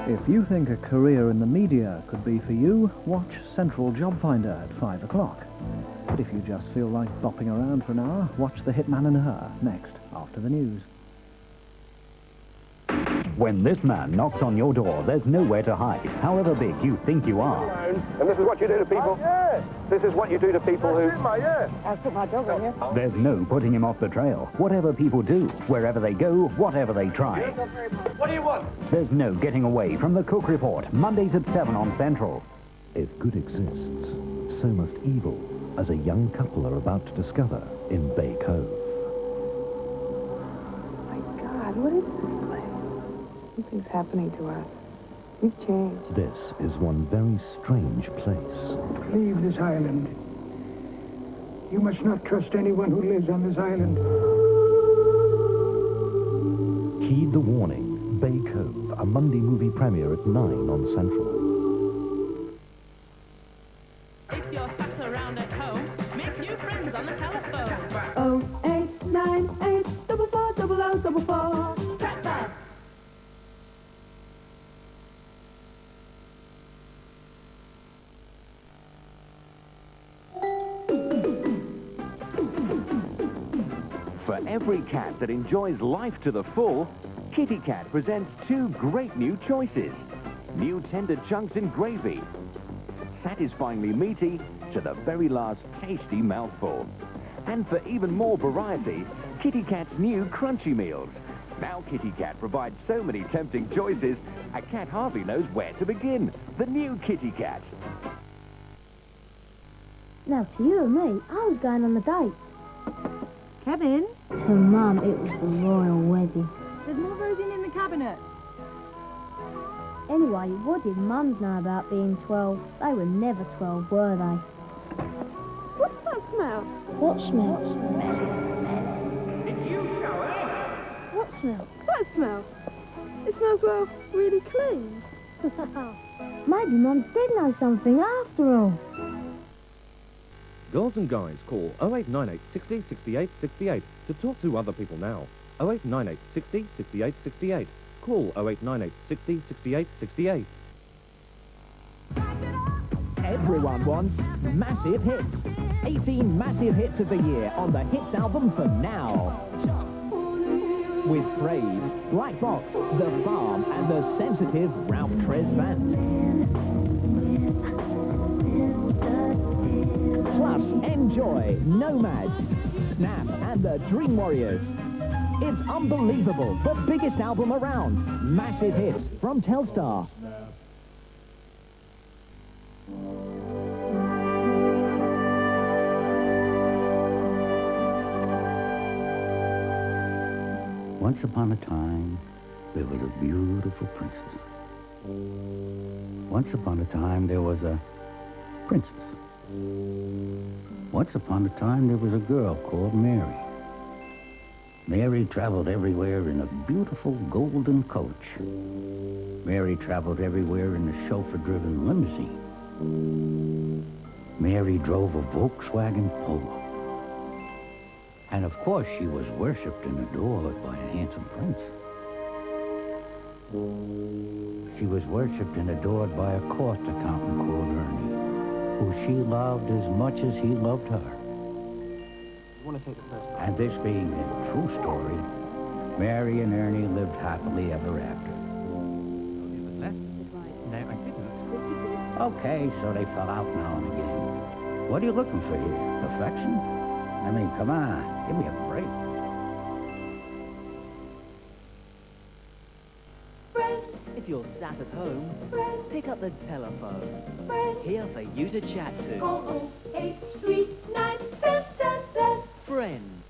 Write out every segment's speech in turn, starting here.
If you think a career in the media could be for you, watch Central Job Finder at 5 o'clock. But if you just feel like bopping around for an hour, watch the Hitman and Her next, after the news. When this man knocks on your door, there's nowhere to hide, however big you think you are. And this is what you do to people. This is what you do to people who... I'll put my dog on you. There's no putting him off the trail. Whatever people do, wherever they go, whatever they try. What do you want? There's no getting away from the Cook Report, Mondays at 7 on Central. If good exists, so must evil, as a young couple are about to discover in Bay Cove. My God, what is this place? Something's happening to us. We've changed. This is one very strange place. Leave this island. You must not trust anyone who lives on this island. Heed the warning. Bay Cove, a Monday movie premiere at 9 on Central. If you're sat around at home, make new friends on the telephone. 0898 440044. Chat that. For every cat that enjoys life to the full, Kitty Cat presents two great new choices. New tender chunks in gravy, satisfyingly meaty to the very last tasty mouthful. And for even more variety, Kitty Cat's new crunchy meals. Now Kitty Cat provides so many tempting choices, a cat hardly knows where to begin. The new Kitty Cat. Now, to you and me, I was going on the date. Kevin? To Mum, it was the royal wedding. There's more Vosene in the cabinet. Anyway, what did Mums know about being 12? They were never 12, were they? What's that smell? What smell? Did you shower? What smell? That smell. It smells, well, really clean. Maybe Mums did know something after all. Girls and guys, call 0898 60 68 68 to talk to other people now. 0898 60 68 68. Call 0898 60 68 68. Everyone wants massive hits. 18 massive hits of the year on the Hits album for now. With Praise, Black Box, The Farm and the sensitive Ralph Tres Band. Plus, enjoy Nomad, Snap and the Dream Warriors. It's unbelievable, the biggest album around. Massive hits from Telstar. Once upon a time, there was a beautiful princess. Once upon a time, there was a princess. Once upon a time, there was a girl called Mary. Mary traveled everywhere in a beautiful golden coach. Mary traveled everywhere in a chauffeur-driven limousine. Mary drove a Volkswagen Polo. And of course, she was worshipped and adored by a handsome prince. She was worshipped and adored by a court accountant called Ernie, who she loved as much as he loved her. And this being a true story, Mary and Ernie lived happily ever after. No, I didn't. Okay, so they fell out now and again. What are you looking for here? Affection? I mean, come on, give me a break. If you're sat at home, pick up the telephone. Here for you to chat to. Call 0839 Friends.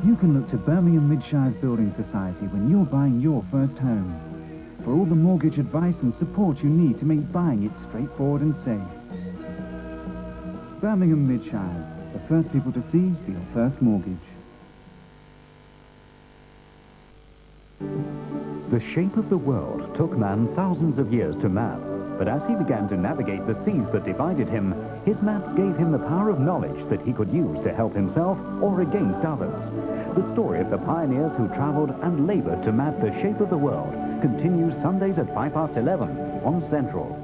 You can look to Birmingham Midshires Building Society when you're buying your first home. For all the mortgage advice and support you need to make buying it straightforward and safe. Birmingham Midshires, the first people to see for your first mortgage. The shape of the world took man thousands of years to map. But as he began to navigate the seas that divided him, his maps gave him the power of knowledge that he could use to help himself or against others. The story of the pioneers who travelled and laboured to map the shape of the world continues Sundays at 11:05 on Central.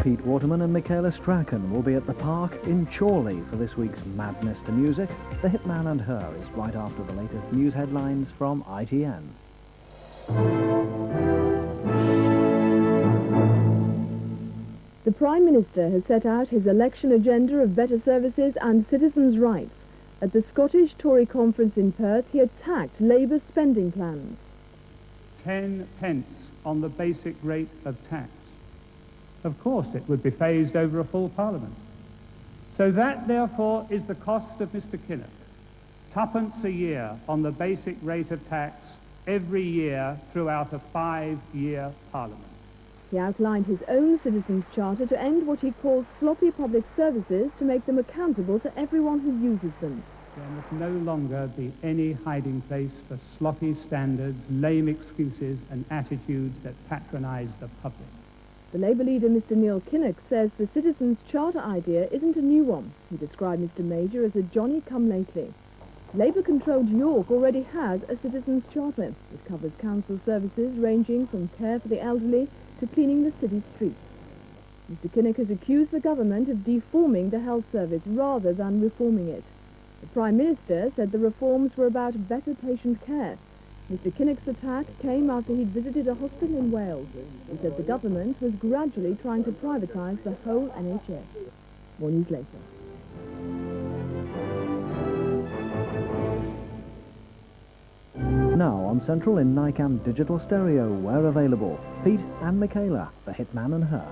Pete Waterman and Michaela Strachan will be at the park in Chorley for this week's Madness to Music. The Hitman and Her is right after the latest news headlines from ITN. The Prime Minister has set out his election agenda of better services and citizens' rights. At the Scottish Tory conference in Perth, he attacked Labour's spending plans. 10 pence on the basic rate of tax. Of course, it would be phased over a full Parliament. So that, therefore, is the cost of Mr. Kinnock. Twopence a year on the basic rate of tax every year throughout a 5-year Parliament. He outlined his own citizens' charter to end what he calls sloppy public services to make them accountable to everyone who uses them. There must no longer be any hiding place for sloppy standards, lame excuses and attitudes that patronise the public. The Labour leader, Mr Neil Kinnock, says the citizens' charter idea isn't a new one. He described Mr Major as a Johnny-come-lately. Labour-controlled York already has a citizens' charter. It covers council services ranging from care for the elderly to cleaning the city streets. Mr Kinnock has accused the government of deforming the health service rather than reforming it. The Prime Minister said the reforms were about better patient care. Mr Kinnock's attack came after he'd visited a hospital in Wales. He said the government was gradually trying to privatise the whole NHS. More news later. Now on Central in Nikam Digital Stereo, where available, Pete and Michaela, the Hitman and Her.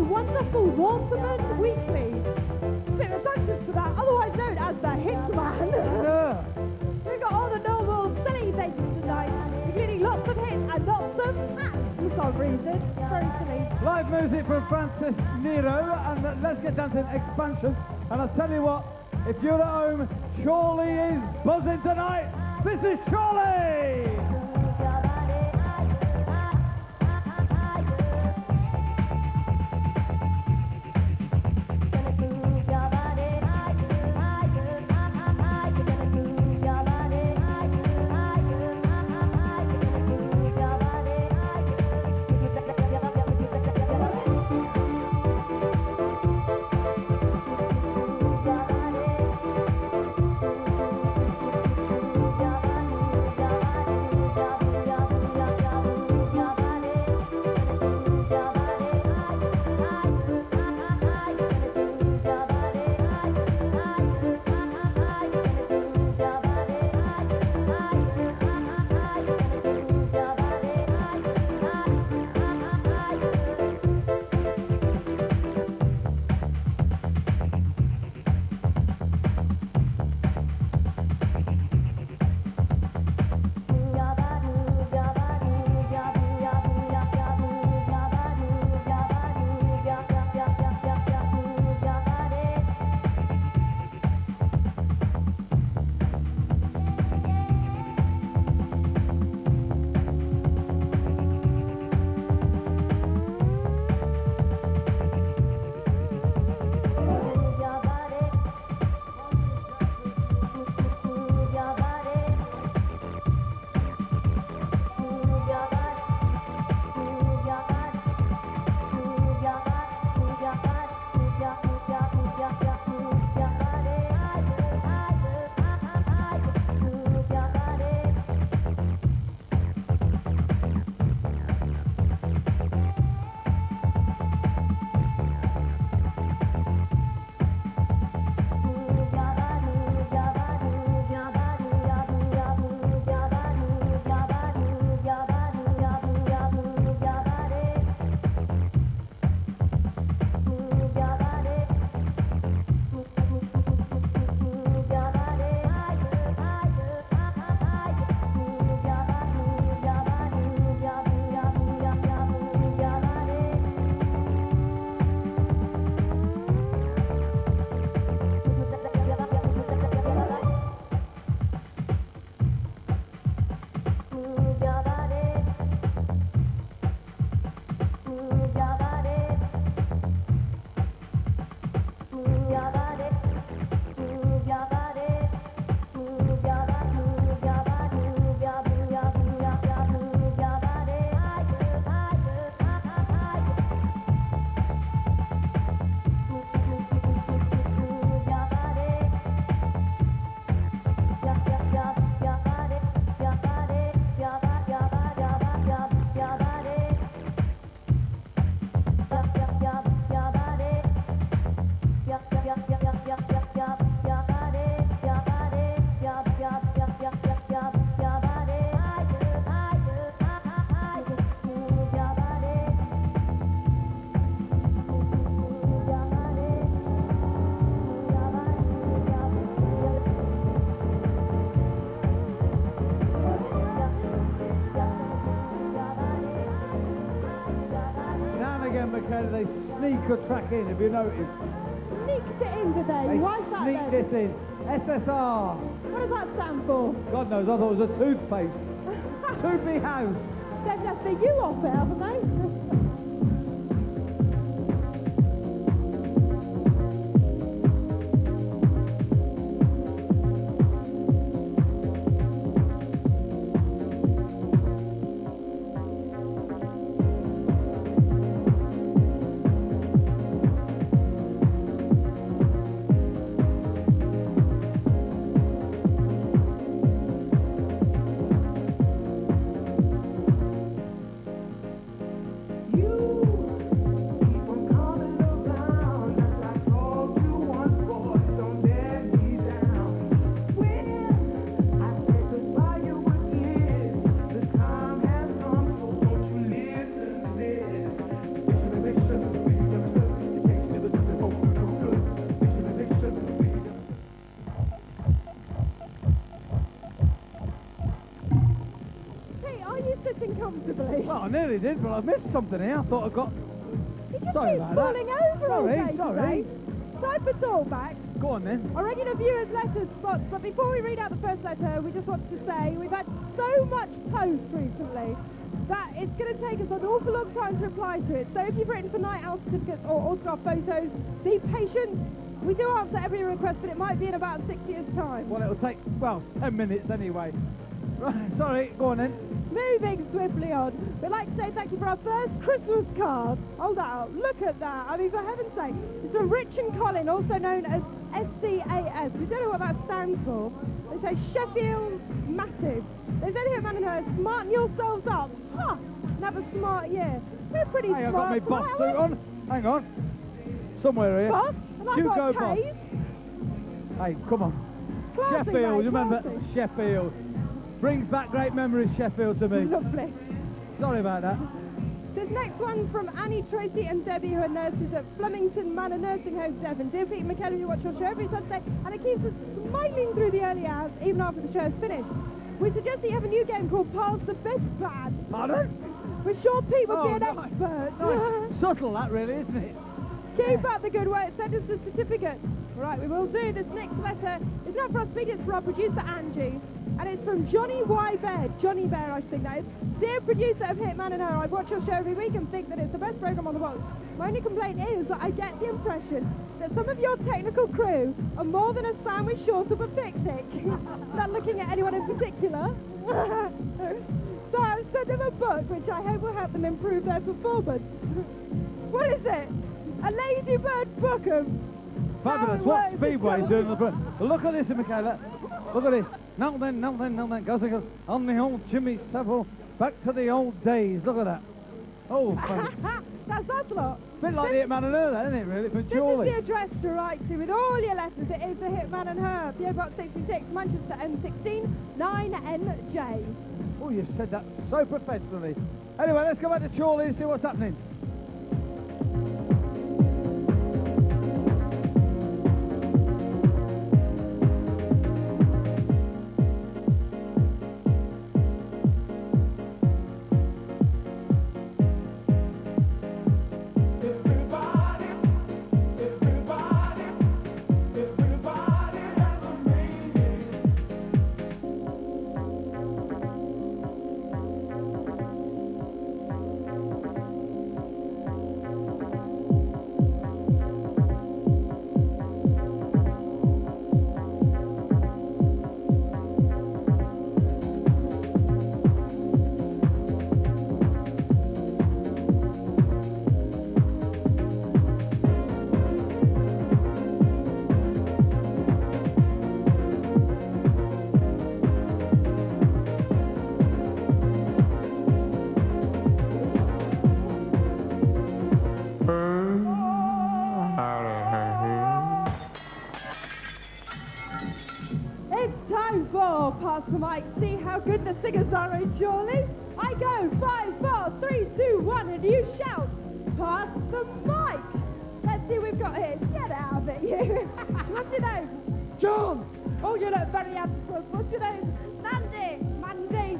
Wonderful Waterman Weekly. Bit of thanks to that, otherwise known as the Hitman. Yeah. We've got all the normal silly things tonight, including lots of hits and lots of hats for some reason. Very silly. Live music from Francis Nero, and let's get down to the expansion. And I'll tell you what, if you're at home, Chorley is buzzing tonight. This is Chorley! again, Michaela. They sneak a track in, have you noticed? Sneaked it in today. Why is that Sneak then? this in. SSR. What does that stand for? God knows, I thought it was a toothpaste. Toothy House. They've left the U off it, haven't they? Well, I nearly did, but I missed something here. I thought I got... Sorry about that. Falling over all day Sorry. today. Time for talkback. Go on then. Our regular viewers' letters spots, but before we read out the first letter, we just want to say we've had so much post recently that it's going to take us an awful long time to reply to it. So if you've written for night out certificates or autograph photos, be patient. We do answer every request, but it might be in about 6 years' time. Well, it'll take, well, 10 minutes anyway. Right, sorry, go on then. Moving swiftly on, we'd like to say thank you for our first Christmas card. Hold that up, look at that. I mean, for heaven's sake, it's from Rich and Colin, also known as SCAS. We don't know what that stands for. They say Sheffield Massive. They said Hitman and Her, smarten yourselves up. Ha! And have a smart year. We're pretty Hey, I've got my smart. boss suit on. Hang on. Somewhere here. Boss? And I've You got go, boss. K's. Hey, come on. Classy, Sheffield, mate, you remember? classy. Sheffield. Brings back great memories, Sheffield, to me. Lovely. Sorry about that. This next one from Annie, Tracy and Debbie, who are nurses at Flemington Manor Nursing Home, Devon. Dear Pete and Michaela, you watch your show every Saturday, and it keeps us smiling through the early hours, even after the show is finished. We suggest that you have a new game called Pass the Best Bad. Pardon? We're sure Pete would be an nice. expert. Nice. Subtle, that really, isn't it? Keep up the good work. Send us the certificate. Right, we will do. This next letter is not for us, Pete, it's for our producer, Angie. And it's from Johnny Y. Bear. Johnny Bear, I think that is. Dear producer of Hitman and Her, I watch your show every week and think that it's the best programme on the box. My only complaint is that I get the impression that some of your technical crew are more than a sandwich short of a picnic. Not looking at anyone in particular. So I've sent them a book, which I hope will help them improve their performance. What is it? A Ladybird book of... Fabulous. What Speedway's doing in the front. Look at this, Michaela. Look at this. Now then, goes on the old Jimmy Savile, back to the old days. Look at that. Oh, That's us lot. bit like the Hitman and Her, that, isn't it, really, for Julie? This is the address to write to with all your letters. It is the Hitman and Her, PO Box 66, Manchester M16, 9NJ. Oh, you said that so professionally. Anyway, let's go back to Chorley and see what's happening. The mic, see how good the singers are, eh, Charlie? I go 5, 4, 3, 2, 1, and you shout, pass the mic. Let's see what we've got here. Get out of it, you. What's your name? John. Oh, you look very handsome. What's your name? Sandy. Mandy.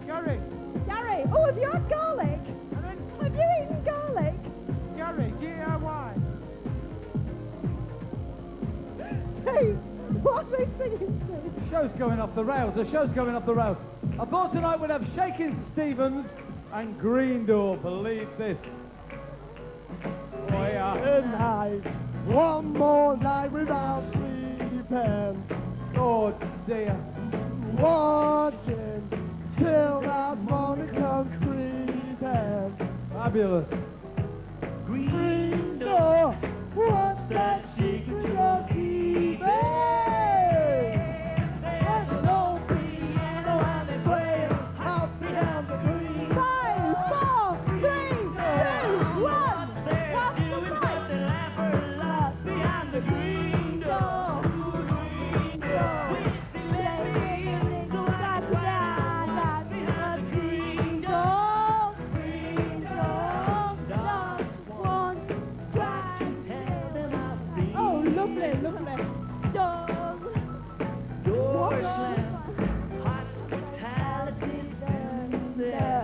Gary. Gary. Oh, have you had garlic? Have you eaten garlic? show's going off the rails. The show's going off the rails. I thought tonight we'd have Shaking Stevens and Green Door. Believe this. Oh, yeah. Tonight, one more night without sleeping. Oh, dear. Watching till that morning comes creeping. Fabulous. Green Door, what's that secret you're keeping? There's an old piano and they play it out behind the green. 5, 4, 3, 2, 1. What's the price? Behind the green door. Green door.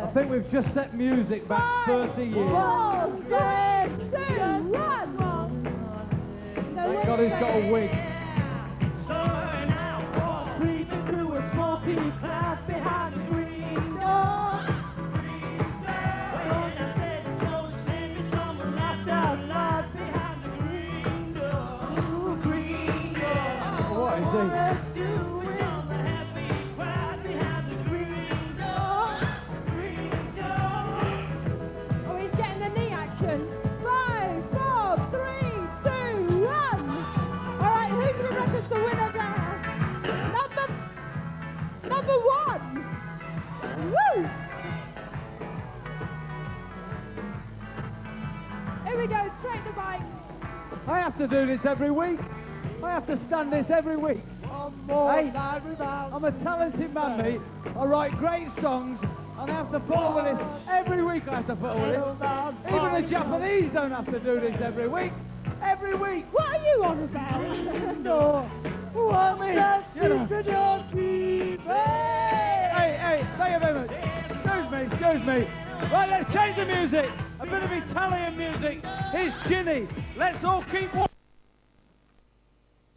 I think we've just set music back 30 years. 4, 3, 2, 1. Thank God he's got a wig. Creeping through a smoky cloud behind the green door. When I said go sing me someone laughed out loud behind the green door. Ooh, green door. What is he? Let's do it on the happy crowd behind the green door. Green door. Oh, he's getting the knee action. 5, 4, 3, 2, 1. All right, who do we reckon's the winner now? Number 1. Woo! Here we go, take the bike. I have to do this every week. I have to stand this every week. Hey, I'm a talented man, mate. I write great songs, and I have to put up with it. Every week I have to put up with it. Even the Japanese don't have to do this every week. Every week. What are you on about? No. What's that you know. secret you're keeping? Hey, thank you very much. Excuse me. Right, let's change the music. A bit of Italian music. Here's Ginny. Let's all keep watching.